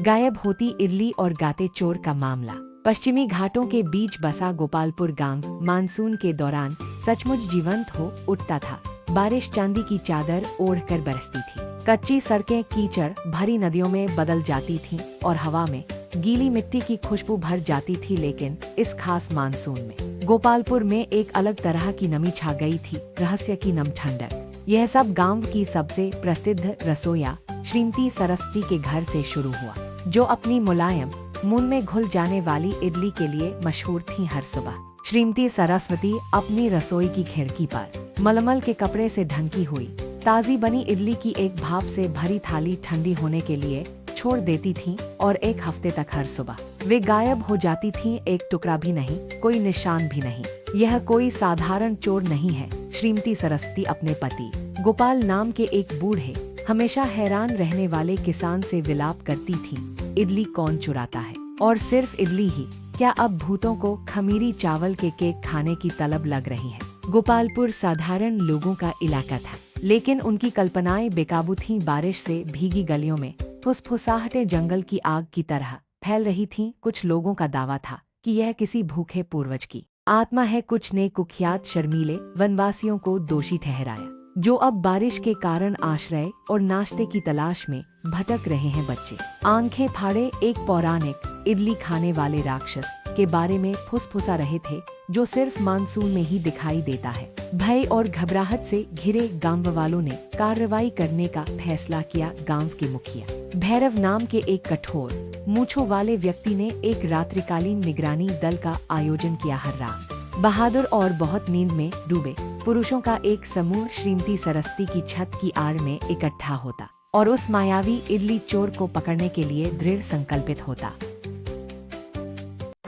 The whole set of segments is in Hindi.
गायब होती इडली और गाते चोर का मामला। पश्चिमी घाटों के बीच बसा गोपालपुर गांव मानसून के दौरान सचमुच जीवंत हो उठता था। बारिश चांदी की चादर ओढ़कर बरसती थी। कच्ची सड़कें कीचड़ भरी नदियों में बदल जाती थीं और हवा में गीली मिट्टी की खुशबू भर जाती थी। लेकिन इस खास मानसून में गोपालपुर में एक अलग तरह की नमी छा गई थी, रहस्य की नम ठंडक। यह सब गांव की सबसे प्रसिद्ध रसोइया श्रीमती सरस्वती के घर से शुरू हुआ, जो अपनी मुलायम मुंह में घुल जाने वाली इडली के लिए मशहूर थी। हर सुबह श्रीमती सरस्वती अपनी रसोई की खिड़की पर मलमल के कपड़े से ढकी हुई ताज़ी बनी इडली की एक भाप से भरी थाली ठंडी होने के लिए छोड़ देती थीं और एक हफ्ते तक हर सुबह वे गायब हो जाती थीं। एक टुकड़ा भी नहीं, कोई निशान भी नहीं। यह कोई साधारण चोर नहीं है। श्रीमती सरस्वती अपने पति गोपाल नाम के एक बूढ़े हमेशा हैरान रहने वाले किसान से विलाप करती थीं, इडली कौन चुराता है? और सिर्फ इडली ही क्या, अब भूतों को खमीरी चावल के केक खाने की तलब लग रही है। गोपालपुर साधारण लोगों का इलाका था, लेकिन उनकी कल्पनाएं बेकाबू थीं। बारिश से भीगी गलियों में फुसफुसाहटें जंगल की आग की तरह फैल रही थीं। कुछ लोगों का दावा था कि यह किसी भूखे पूर्वज की आत्मा है। कुछ ने कुख्यात शर्मीले वनवासियों को दोषी ठहराया, जो अब बारिश के कारण आश्रय और नाश्ते की तलाश में भटक रहे हैं। बच्चे आंखें फाड़े एक पौराणिक इडली खाने वाले राक्षस के बारे में फुसफुसा रहे थे, जो सिर्फ मानसून में ही दिखाई देता है। भय और घबराहट से घिरे गांव वालों ने कार्रवाई करने का फैसला किया। गांव के मुखिया भैरव नाम के एक कठोर मूंछों वाले व्यक्ति ने एक रात्रिकालीन निगरानी दल का आयोजन किया। हर रात बहादुर और बहुत नींद में डूबे पुरुषों का एक समूह श्रीमती सरस्वती की छत की आड़ में इकट्ठा होता और उस मायावी इडली चोर को पकड़ने के लिए दृढ़ संकल्पित होता।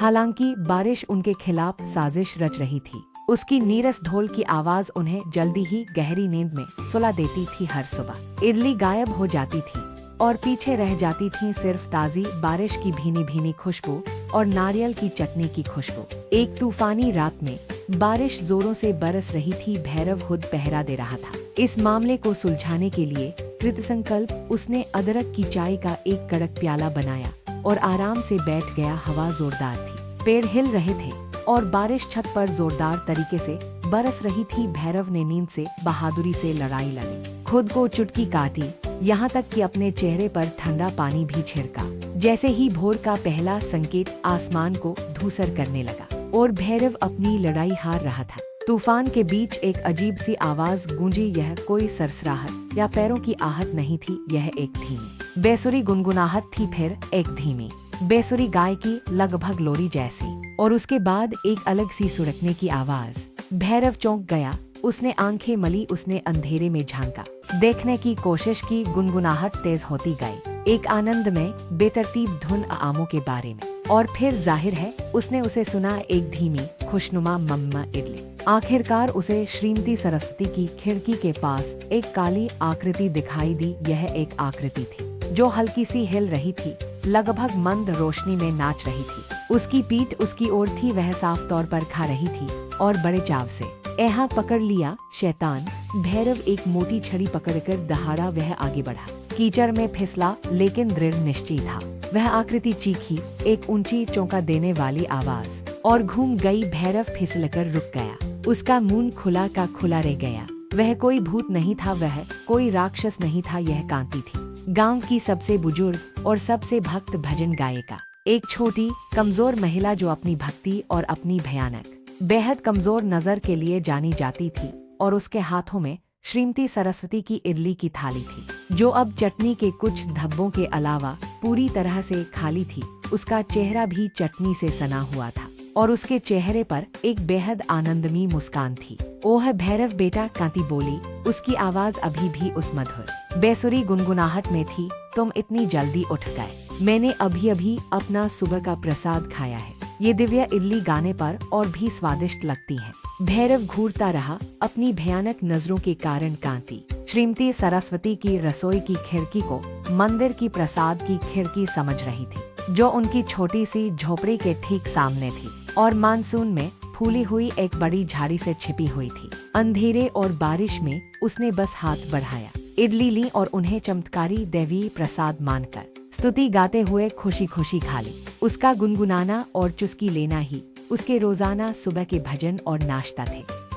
हालांकि बारिश उनके खिलाफ साजिश रच रही थी। उसकी नीरस ढोल की आवाज उन्हें जल्दी ही गहरी नींद में सुला देती थी। हर सुबह इडली गायब हो जाती थी और पीछे रह जाती थी सिर्फ ताज़ी बारिश की भीनी भीनी खुशबू और नारियल की चटनी की खुशबू। एक तूफानी रात में बारिश जोरों से बरस रही थी। भैरव खुद पहरा दे रहा था। इस मामले को सुलझाने के लिए कृतसंकल्प उसने अदरक की चाय का एक कड़क प्याला बनाया और आराम से बैठ गया। हवा जोरदार थी, पेड़ हिल रहे थे और बारिश छत पर जोरदार तरीके से बरस रही थी। भैरव ने नींद से बहादुरी से लड़ाई लड़ी, खुद को चुटकी काटी, यहाँ तक कि अपने चेहरे पर ठंडा पानी भी छिड़का। जैसे ही भोर का पहला संकेत आसमान को धूसर करने लगा और भैरव अपनी लड़ाई हार रहा था, तूफान के बीच एक अजीब सी आवाज गूंजी। यह कोई सरसराहट या पैरों की आहट नहीं थी, यह एक धीमी बेसुरी गुनगुनाहट थी। फिर एक धीमी बेसुरी गाय की लगभग लोरी जैसी, और उसके बाद एक अलग सी सुड़कने की आवाज। भैरव चौंक गया, उसने आंखें मली, उसने अंधेरे में झांका, देखने की कोशिश की। गुनगुनाहट तेज होती गई, एक आनंद में बेतरतीब धुन आमों के बारे में, और फिर जाहिर है उसने उसे सुना, एक धीमी खुशनुमा मम्मा इडली। आखिरकार उसे श्रीमती सरस्वती की खिड़की के पास एक काली आकृति दिखाई दी। यह एक आकृति थी जो हल्की सी हिल रही थी, लगभग मंद रोशनी में नाच रही थी। उसकी पीठ उसकी ओर थी, वह साफ तौर पर खा रही थी और बड़े चाव से। यहाँ पकड़ लिया शैतान! भैरव एक मोटी छड़ी पकड़कर दहाड़ा। वह आगे बढ़ा, कीचड़ में फिसला, लेकिन दृढ़ निश्चय था। वह आकृति चीखी, एक ऊंची चौंका देने वाली आवाज, और घूम गई। भैरव फिसलकर रुक गया, उसका मुंह खुला का खुला रह गया। वह कोई भूत नहीं था, वह कोई राक्षस नहीं था, यह कांति थी, गांव की सबसे बुजुर्ग और सबसे भक्त भजन गायिका। एक छोटी कमजोर महिला जो अपनी भक्ति और अपनी भयानक बेहद कमजोर नजर के लिए जानी जाती थी। और उसके हाथों में श्रीमती सरस्वती की इडली की थाली थी, जो अब चटनी के कुछ धब्बों के अलावा पूरी तरह से खाली थी। उसका चेहरा भी चटनी से सना हुआ था और उसके चेहरे पर एक बेहद आनंदमयी मुस्कान थी। ओह भैरव बेटा, कांति बोली, उसकी आवाज अभी भी उस मधुर बेसुरी गुनगुनाहट में थी। तुम इतनी जल्दी उठ गए? मैंने अभी अभी अपना सुबह का प्रसाद खाया है। ये दिव्य इडली गाने पर और भी स्वादिष्ट लगती है। भैरव घूरता रहा, अपनी भयानक नजरों के कारण कांति श्रीमती सरस्वती की रसोई की खिड़की को मंदिर की प्रसाद की खिड़की समझ रही थी, जो उनकी छोटी सी झोपड़ी के ठीक सामने थी और मानसून में फूली हुई एक बड़ी झाड़ी से छिपी हुई थी। अंधेरे और बारिश में उसने बस हाथ बढ़ाया, इडली ली और उन्हें चमत्कारी दैवीय प्रसाद मानकर स्तुति गाते हुए खुशी खुशी खा ली। उसका गुनगुनाना और चुस्की लेना ही उसके रोजाना सुबह के भजन और नाश्ता थे।